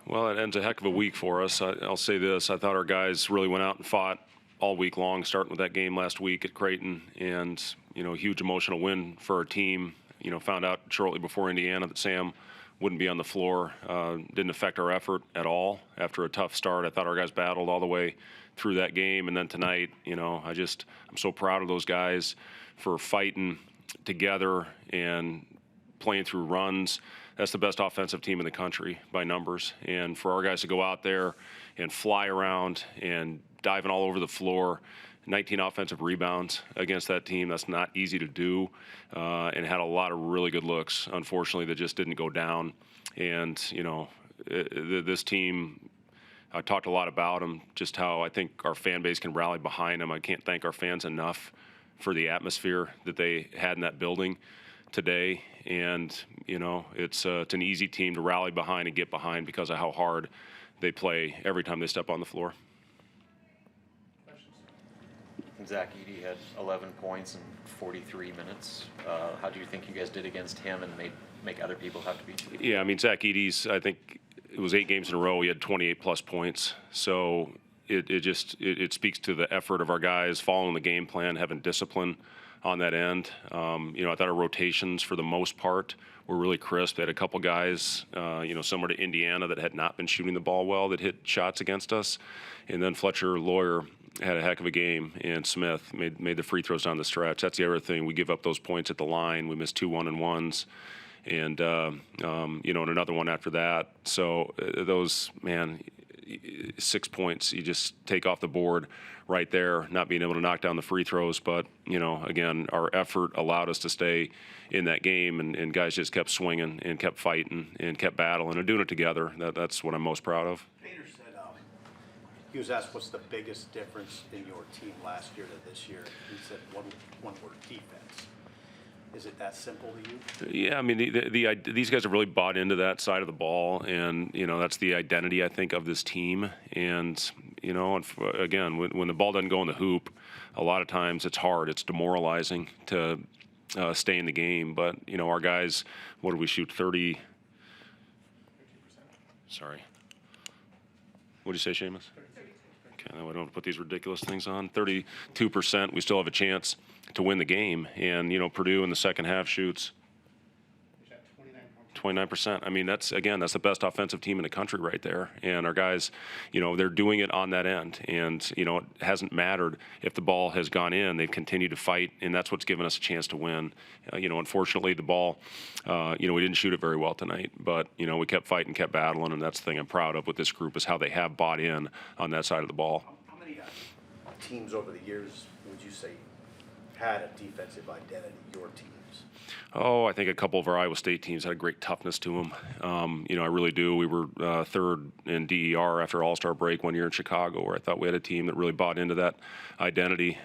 Well, it ends a heck of a week for us. I'll say this. I thought our guys really went out and fought all week long, starting with that game last week at Creighton. And, huge emotional win for our team. Found out shortly before Indiana that Sam wouldn't be on the floor. Didn't affect our effort at all after a tough start. I thought our guys battled all the way through that game. And then tonight, I'm so proud of those guys for fighting together and playing through runs. That's the best offensive team in the country by numbers. And for our guys to go out there and fly around and diving all over the floor, 19 offensive rebounds against that team, that's not easy to do, and had a lot of really good looks, unfortunately, that just didn't go down. And, this team, I talked a lot about them, just how I think our fan base can rally behind them. I can't thank our fans enough for the atmosphere that they had in that building today. And, it's an easy team to rally behind and get behind because of how hard they play every time they step on the floor. Zach Edey had 11 points in 43 minutes. How do you think you guys did against him and make other people have to beat you? Yeah, Zach Edey's, I think it was 8 games in a row. He had 28-plus points. So it speaks to the effort of our guys following the game plan, having discipline on that end. I thought our rotations for the most part were really crisp. They had a couple guys, similar to Indiana, that had not been shooting the ball well, that hit shots against us. And then Fletcher Lawyer had a heck of a game, and Smith made the free throws down the stretch. That's the other thing. We give up those points at the line. We missed 2 1-and-1s, and and another one after that. So those, 6 points you just take off the board right there, not being able to knock down the free throws. But, again, our effort allowed us to stay in that game, and guys just kept swinging and kept fighting and kept battling and doing it together. That's what I'm most proud of. Painter said he was asked what's the biggest difference in your team last year to this year. He said one word: defense. Is it that simple to you? Yeah, these guys have really bought into that side of the ball, and that's the identity, I think, of this team. And again, when the ball doesn't go in the hoop, a lot of times it's hard. It's demoralizing to stay in the game. But our guys, what did we shoot? 30. Sorry. What did you say, Seamus? Okay, I don't put these ridiculous things on. 32%. We still have a chance to win the game. And, Purdue in the second half shoots 29%. That's the best offensive team in the country right there. And our guys, they're doing it on that end. And, it hasn't mattered if the ball has gone in. They've continued to fight, and that's what's given us a chance to win. Unfortunately, the ball, we didn't shoot it very well tonight. But, we kept fighting, kept battling, and that's the thing I'm proud of with this group is how they have bought in on that side of the ball. How many teams over the years would you say had a defensive identity, your teams? Oh, I think a couple of our Iowa State teams had a great toughness to them. I really do. We were third in DER after All-Star break one year in Chicago, where I thought we had a team that really bought into that identity.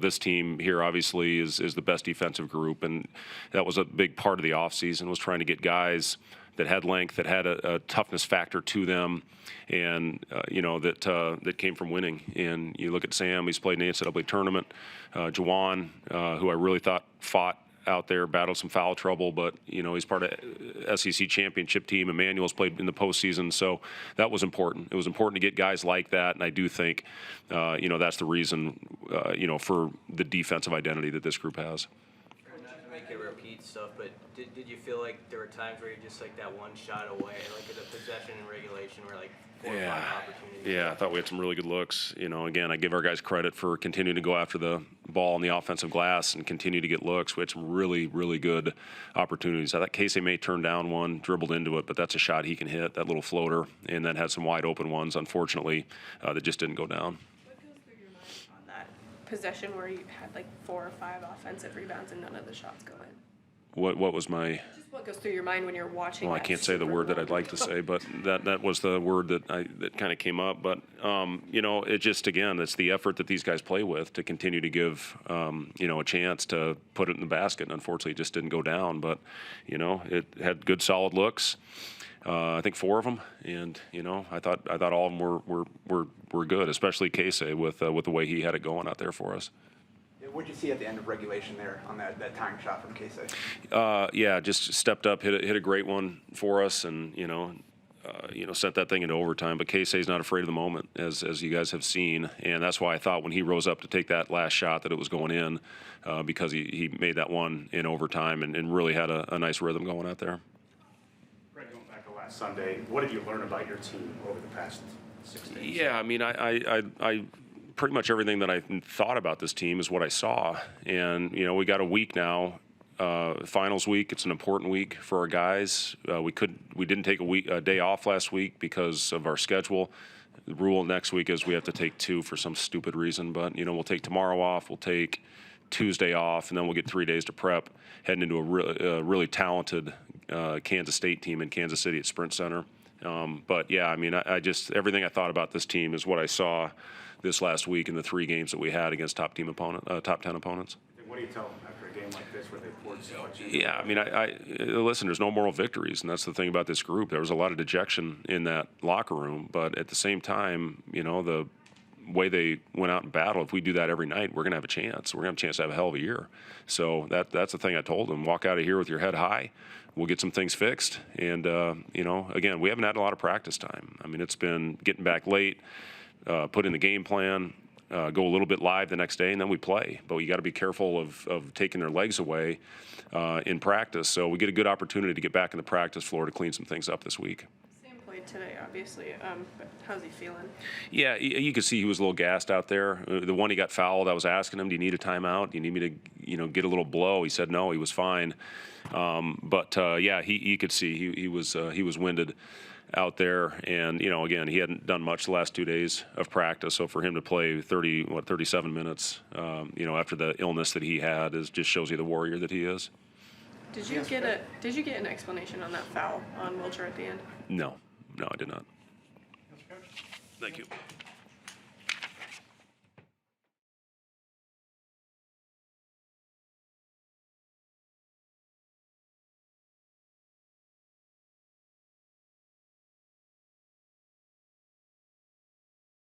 This team here obviously is the best defensive group, and that was a big part of the offseason, was trying to get guys that had length, that had a toughness factor to them, and that came from winning. And you look at Sam; he's played in the NCAA tournament. Juwan, who I really thought fought out there, battled some foul trouble, but he's part of SEC championship team. Emmanuel's played in the postseason, so that was important. It was important to get guys like that, and I do think that's the reason for the defensive identity that this group has. Not to make it repeat stuff, but did you feel like there were times where you're just like that one shot away, like at a possession in regulation where like 4 or 5 opportunities? Yeah, I thought we had some really good looks. Again, I give our guys credit for continuing to go after the ball on the offensive glass and continue to get looks. We had some really, really good opportunities. I thought Casey May turned down one, dribbled into it, but that's a shot he can hit, that little floater, and then had some wide open ones, unfortunately, that just didn't go down. What goes through your mind on that possession where you had like 4 or 5 offensive rebounds and none of the shots go in? What was my... Just what goes through your mind when you're watching? Well, I can't say the word that I'd like to say, but that was the word that kind of came up. But it just, again, it's the effort that these guys play with to continue to give a chance to put it in the basket. And unfortunately, it just didn't go down. But it had good, solid looks. I think 4 of them, and I thought all of them were good, especially Casey with the way he had it going out there for us. It What'd you see at the end of regulation there on that tying shot from Casey? Yeah, just stepped up, hit a great one for us, and sent that thing into overtime. But Casey's not afraid of the moment, as you guys have seen, and that's why I thought when he rose up to take that last shot that it was going in, because he made that one in overtime and really had a nice rhythm going out there. Greg, going back to last Sunday, what did you learn about your team over the past 6 days? Yeah, I mean, I pretty much everything that I thought about this team is what I saw, and we got a week now. Finals week. It's an important week for our guys. We didn't take a day off last week because of our schedule. The rule next week is we have to take 2 for some stupid reason. But we'll take tomorrow off. We'll take Tuesday off, and then we'll get 3 days to prep, heading into a really talented Kansas State team in Kansas City at Sprint Center. But yeah, I mean, I just everything I thought about this team is what I saw this last week in the 3 games that we had against top 10 opponents. What do you tell them after a game like this where they poured so much in? Yeah, I mean, I listen, there's no moral victories, and that's the thing about this group. There was a lot of dejection in that locker room, but at the same time, the way they went out and battled, if we do that every night, we're going to have a chance. We're going to have a chance to have a hell of a year. So that's the thing I told them. Walk out of here with your head high. We'll get some things fixed. And, again, we haven't had a lot of practice time. I mean, it's been getting back late, put in the game plan, go a little bit live the next day, and then we play. But you got to be careful of taking their legs away in practice. So we get a good opportunity to get back in the practice floor to clean some things up this week. Sam played today, obviously. But how's he feeling? Yeah, you could see he was a little gassed out there. The one he got fouled, I was asking him, "Do you need a timeout? Do you need me to, get a little blow?" He said no, he was fine. Yeah, you could see he was winded out there, and again, he hadn't done much the last 2 days of practice. So for him to play 37 minutes, after the illness that he had, just shows you the warrior that he is. Did you get an explanation on that foul on Wilcher at the end? No, I did not. Thank you.